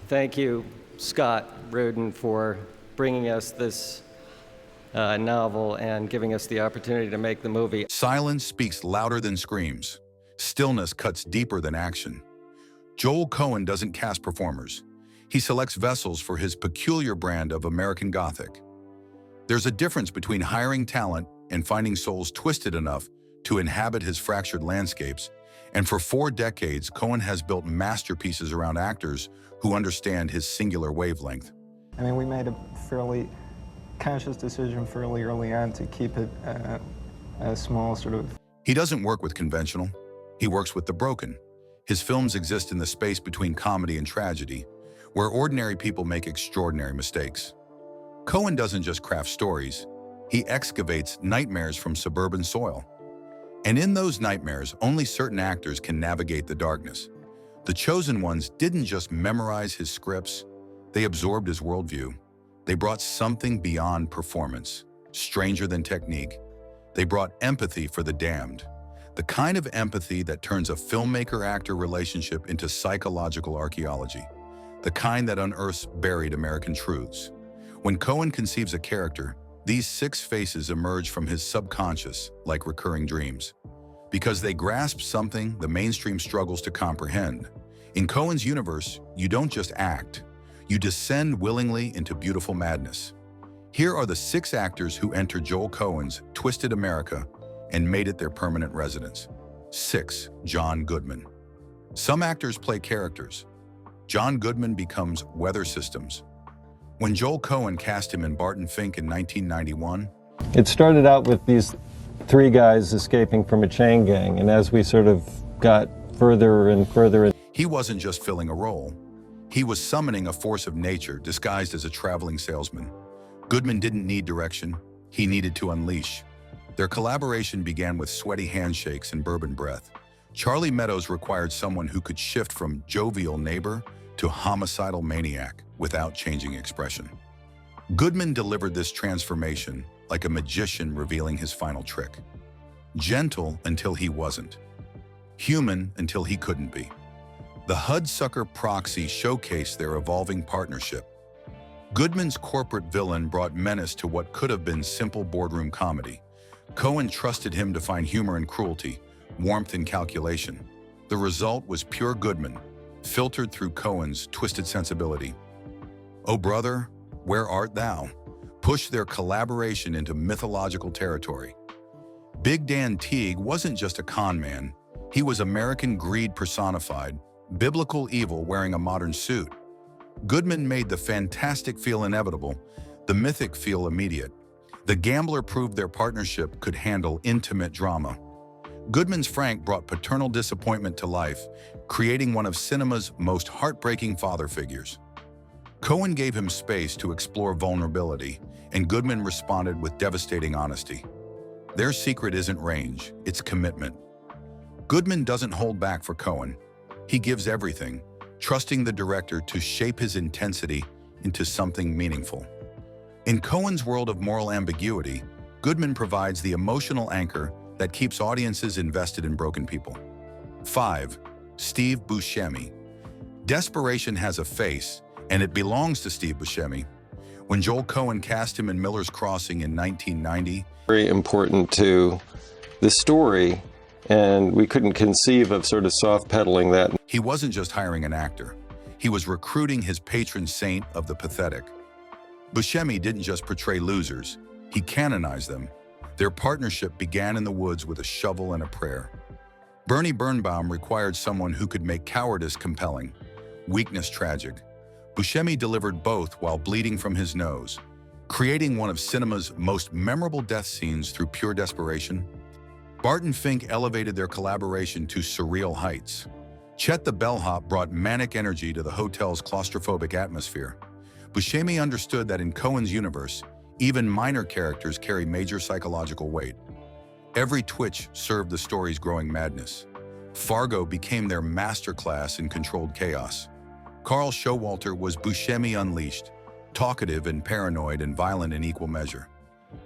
Thank you, Scott Rudin, for bringing us this novel and giving us the opportunity to make the movie. Silence speaks louder than screams. Stillness cuts deeper than action. Joel Coen doesn't cast performers. He selects vessels for his peculiar brand of American Gothic. There's a difference between hiring talent and finding souls twisted enough to inhabit his fractured landscapes. And for 4 decades, Coen has built masterpieces around actors who understand his singular wavelength. I mean, we made a fairly conscious decision fairly early on to keep it a small sort of... He doesn't work with conventional. He works with the broken. His films exist in the space between comedy and tragedy, where ordinary people make extraordinary mistakes. Coen doesn't just craft stories. He excavates nightmares from suburban soil. And in those nightmares, only certain actors can navigate the darkness. The chosen ones didn't just memorize his scripts, they absorbed his worldview. They brought something beyond performance, stranger than technique. They brought empathy for the damned, the kind of empathy that turns a filmmaker-actor relationship into psychological archaeology, the kind that unearths buried American truths. When Coen conceives a character, these 6 faces emerge from his subconscious like recurring dreams, because they grasp something the mainstream struggles to comprehend. In Coen's universe, you don't just act, you descend willingly into beautiful madness. Here are the 6 actors who entered Joel Coen's twisted America and made it their permanent residence. 6. John Goodman. Some actors play characters. John Goodman becomes weather systems. When Joel Coen cast him in Barton Fink in 1991, it started out with these 3 guys escaping from a chain gang, and as we sort of got further and further... He wasn't just filling a role. He was summoning a force of nature disguised as a traveling salesman. Goodman didn't need direction. He needed to unleash. Their collaboration began with sweaty handshakes and bourbon breath. Charlie Meadows required someone who could shift from jovial neighbor to homicidal maniac without changing expression. Goodman delivered this transformation like a magician revealing his final trick. Gentle until he wasn't. Human until he couldn't be. The Hudsucker Proxy showcased their evolving partnership. Goodman's corporate villain brought menace to what could have been simple boardroom comedy. Coen trusted him to find humor in cruelty, warmth in calculation. The result was pure Goodman, filtered through Coen's twisted sensibility. "Oh brother, where art thou?" pushed their collaboration into mythological territory. Big Dan Teague wasn't just a con man. He was American greed personified, biblical evil wearing a modern suit. Goodman made the fantastic feel inevitable, the mythic feel immediate. The Gambler proved their partnership could handle intimate drama. Goodman's Frank brought paternal disappointment to life, creating one of cinema's most heartbreaking father figures. Coen gave him space to explore vulnerability, and Goodman responded with devastating honesty. Their secret isn't range, it's commitment. Goodman doesn't hold back for Coen. He gives everything, trusting the director to shape his intensity into something meaningful. In Coen's world of moral ambiguity, Goodman provides the emotional anchor that keeps audiences invested in broken people. 5. Steve Buscemi. Desperation has a face, and it belongs to Steve Buscemi. When Joel Coen cast him in Miller's Crossing in 1990, very important to the story, and we couldn't conceive of sort of soft pedaling that. He wasn't just hiring an actor. He was recruiting his patron saint of the pathetic. Buscemi didn't just portray losers, he canonized them. Their partnership began in the woods with a shovel and a prayer. Bernie Birnbaum required someone who could make cowardice compelling, weakness tragic. Buscemi delivered both while bleeding from his nose, creating one of cinema's most memorable death scenes through pure desperation. Barton Fink elevated their collaboration to surreal heights. Chet the Bellhop brought manic energy to the hotel's claustrophobic atmosphere. Buscemi understood that in Coen's universe, even minor characters carry major psychological weight. Every twitch served the story's growing madness. Fargo became their masterclass in controlled chaos. Carl Showalter was Buscemi unleashed, talkative and paranoid and violent in equal measure.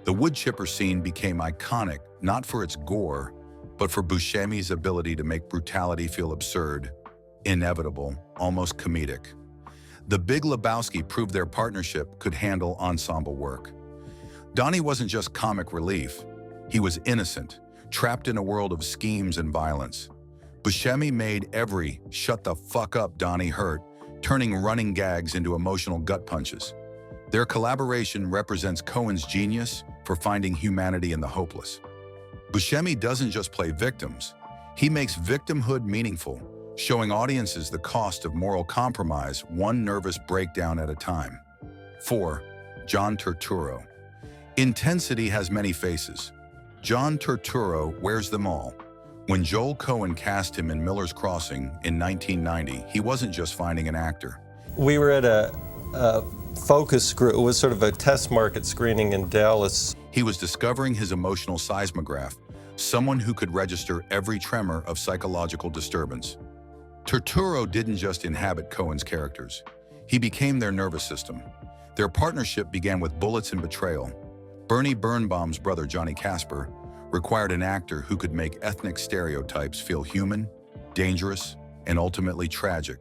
The wood chipper scene became iconic, not for its gore, but for Buscemi's ability to make brutality feel absurd, inevitable, almost comedic. The Big Lebowski proved their partnership could handle ensemble work. Donnie wasn't just comic relief. He was innocent, trapped in a world of schemes and violence. Buscemi made every "shut the fuck up, Donnie" hurt, turning running gags into emotional gut punches. Their collaboration represents Cohen's genius for finding humanity in the hopeless. Buscemi doesn't just play victims. He makes victimhood meaningful, showing audiences the cost of moral compromise, one nervous breakdown at a time. 4. John Turturro. Intensity has many faces. John Turturro wears them all. When Joel Coen cast him in Miller's Crossing in 1990, he wasn't just finding an actor. We were at a focus group. It was sort of a test market screening in Dallas. He was discovering his emotional seismograph, someone who could register every tremor of psychological disturbance. Turturro didn't just inhabit Cohen's characters. He became their nervous system. Their partnership began with Bullets and Betrayal. Bernie Birnbaum's brother, Johnny Casper, required an actor who could make ethnic stereotypes feel human, dangerous, and ultimately tragic.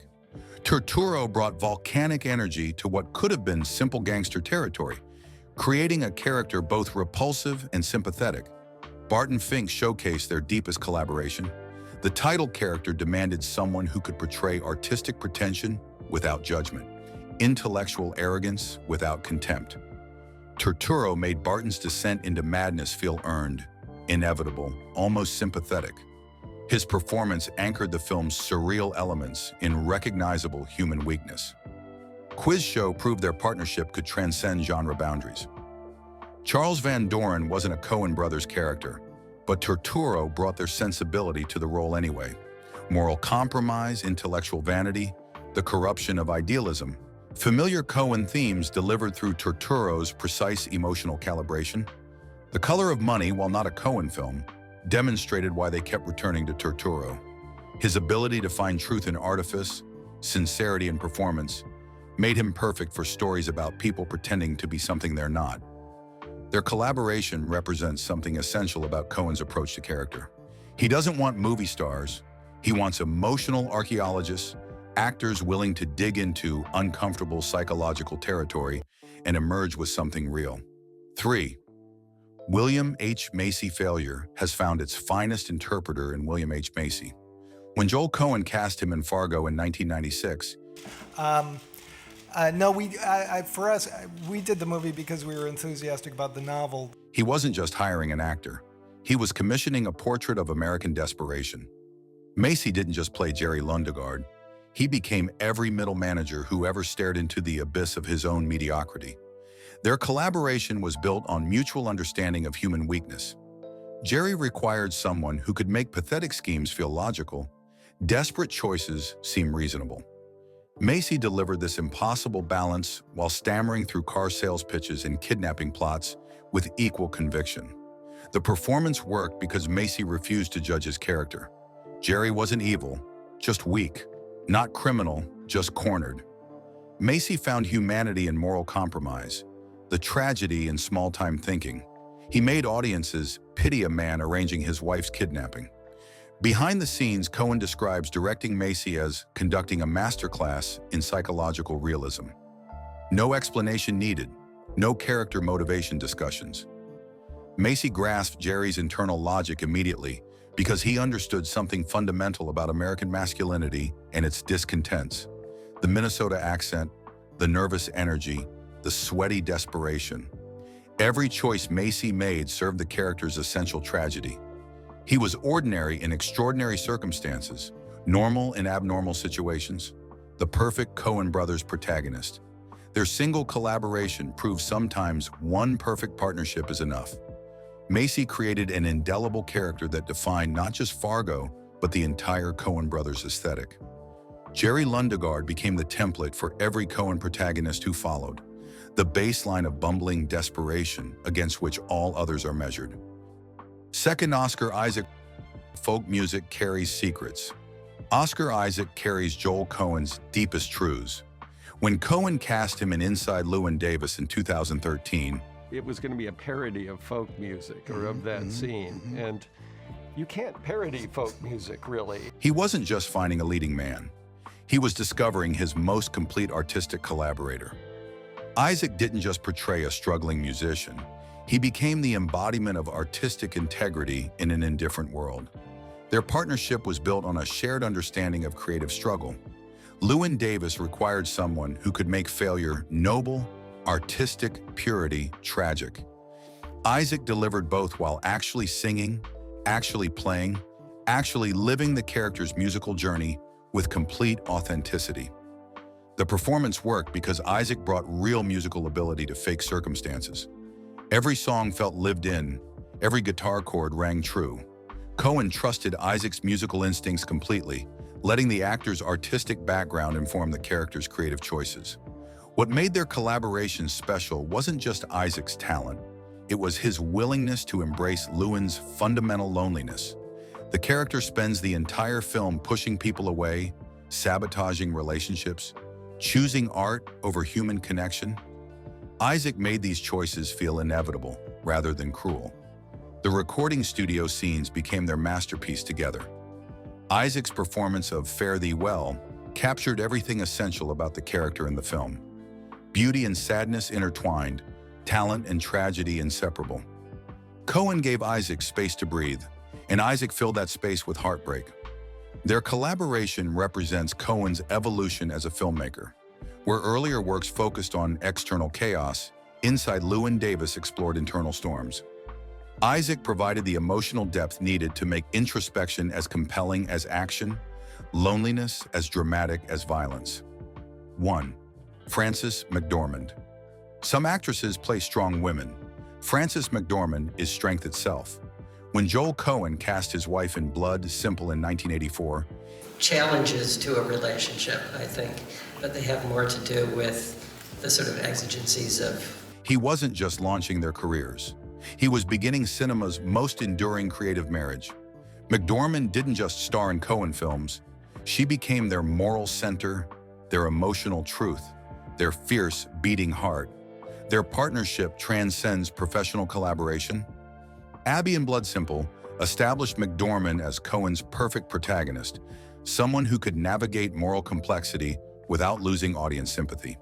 Turturro brought volcanic energy to what could have been simple gangster territory, creating a character both repulsive and sympathetic. Barton Fink showcased their deepest collaboration. The title character demanded someone who could portray artistic pretension without judgment, intellectual arrogance without contempt. Turturro made Barton's descent into madness feel earned, inevitable, almost sympathetic. His performance anchored the film's surreal elements in recognizable human weakness. Quiz Show proved their partnership could transcend genre boundaries. Charles Van Doren wasn't a Coen brothers character, but Turturro brought their sensibility to the role anyway. Moral compromise, intellectual vanity, the corruption of idealism. Familiar Coen themes delivered through Turturro's precise emotional calibration. The Color of Money, while not a Coen film, demonstrated why they kept returning to Turturro. His ability to find truth in artifice, sincerity in performance, made him perfect for stories about people pretending to be something they're not. Their collaboration represents something essential about Coen's approach to character. He doesn't want movie stars. He wants emotional archaeologists, actors willing to dig into uncomfortable psychological territory and emerge with something real. 3. William H. Macy failure has found its finest interpreter in William H. Macy. When Joel Coen cast him in Fargo in 1996, For us, we did the movie because we were enthusiastic about the novel. he wasn't just hiring an actor. He was commissioning a portrait of American desperation. Macy didn't just play Jerry Lundegaard. He became every middle manager who ever stared into the abyss of his own mediocrity. Their collaboration was built on mutual understanding of human weakness. Jerry required someone who could make pathetic schemes feel logical, desperate choices seem reasonable. Macy delivered this impossible balance while stammering through car sales pitches and kidnapping plots with equal conviction. The performance worked because Macy refused to judge his character. Jerry wasn't evil, just weak, not criminal, just cornered. Macy found humanity in moral compromise, the tragedy in small-time thinking. He made audiences pity a man arranging his wife's kidnapping. Behind the scenes, Coen describes directing Macy as conducting a masterclass in psychological realism. No explanation needed, no character motivation discussions. Macy grasped Jerry's internal logic immediately because he understood something fundamental about American masculinity and its discontents. The Minnesota accent, the nervous energy, the sweaty desperation. Every choice Macy made served the character's essential tragedy. He was ordinary in extraordinary circumstances, normal in abnormal situations, the perfect Coen brothers protagonist. Their single collaboration proved sometimes one perfect partnership is enough. Macy created an indelible character that defined not just Fargo, but the entire Coen brothers aesthetic. Jerry Lundegaard became the template for every Coen protagonist who followed, the baseline of bumbling desperation against which all others are measured. Second, Oscar Isaac. Folk music carries secrets. Oscar Isaac carries Joel Coen's deepest truths. When Coen cast him in Inside Llewyn Davis in 2013, It was going to be a parody of folk music or of that scene. And you can't parody folk music, really. he wasn't just finding a leading man. He was discovering his most complete artistic collaborator. Isaac didn't just portray a struggling musician. He became the embodiment of artistic integrity in an indifferent world. Their partnership was built on a shared understanding of creative struggle. Llewyn Davis required someone who could make failure noble, artistic purity tragic. Isaac delivered both while actually singing, actually playing, actually living the character's musical journey with complete authenticity. The performance worked because Isaac brought real musical ability to fake circumstances. Every song felt lived in, every guitar chord rang true. Cohen trusted Isaac's musical instincts completely, letting the actor's artistic background inform the character's creative choices. What made their collaboration special wasn't just Isaac's talent, it was his willingness to embrace Llewyn's fundamental loneliness. The character spends the entire film pushing people away, sabotaging relationships, choosing art over human connection. Isaac made these choices feel inevitable rather than cruel. The recording studio scenes became their masterpiece together. Isaac's performance of Fare Thee Well captured everything essential about the character in the film. Beauty and sadness intertwined, talent and tragedy inseparable. Cohen gave Isaac space to breathe, and Isaac filled that space with heartbreak. Their collaboration represents Cohen's evolution as a filmmaker. Where earlier works focused on external chaos, inside Llewyn Davis explored internal storms. Isaac provided the emotional depth needed to make introspection as compelling as action, loneliness as dramatic as violence. 1. Frances McDormand. Some actresses play strong women. Frances McDormand is strength itself. When Joel Coen cast his wife in Blood Simple in 1984, challenges to a relationship, I think, but they have more to do with the sort of exigencies of... he wasn't just launching their careers. He was beginning cinema's most enduring creative marriage. McDormand didn't just star in Coen films. She became their moral center, their emotional truth, their fierce, beating heart. Their partnership transcends professional collaboration. Abby in Blood Simple established McDormand as Coen's perfect protagonist, someone who could navigate moral complexity without losing audience sympathy.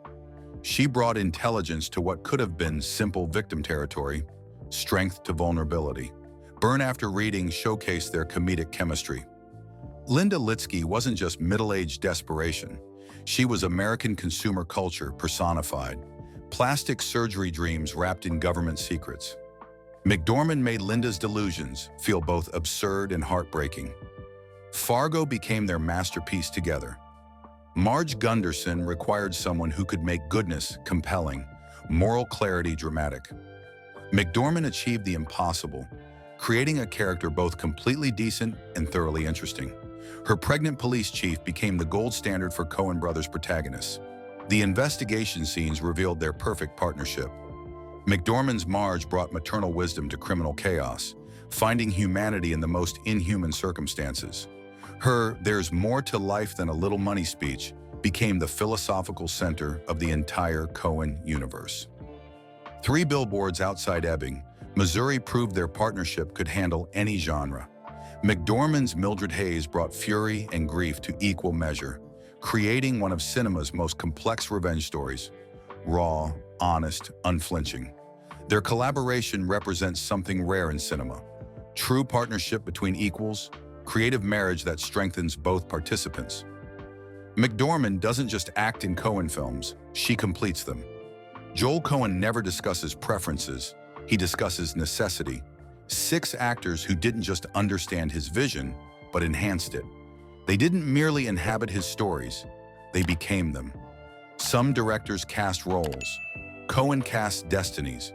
She brought intelligence to what could have been simple victim territory, strength to vulnerability. Burn After Reading showcased their comedic chemistry. Linda Litsky wasn't just middle-aged desperation. She was American consumer culture personified, plastic surgery dreams wrapped in government secrets. McDormand made Linda's delusions feel both absurd and heartbreaking. Fargo became their masterpiece together. Marge Gunderson required someone who could make goodness compelling, moral clarity dramatic. McDormand achieved the impossible, creating a character both completely decent and thoroughly interesting. Her pregnant police chief became the gold standard for Coen brothers protagonists. The investigation scenes revealed their perfect partnership. McDormand's Marge brought maternal wisdom to criminal chaos, finding humanity in the most inhuman circumstances. Her "there's more to life than a little money" speech became the philosophical center of the entire Coen universe. 3 Billboards Outside Ebbing, Missouri proved their partnership could handle any genre. McDormand's Mildred Hayes brought fury and grief to equal measure, creating one of cinema's most complex revenge stories. Raw, honest, unflinching. Their collaboration represents something rare in cinema. True partnership between equals, creative marriage that strengthens both participants. McDormand doesn't just act in Coen films, she completes them. Joel Coen never discusses preferences, he discusses necessity. 6 actors who didn't just understand his vision, but enhanced it. They didn't merely inhabit his stories, they became them. Some directors cast roles. Coen cast destinies.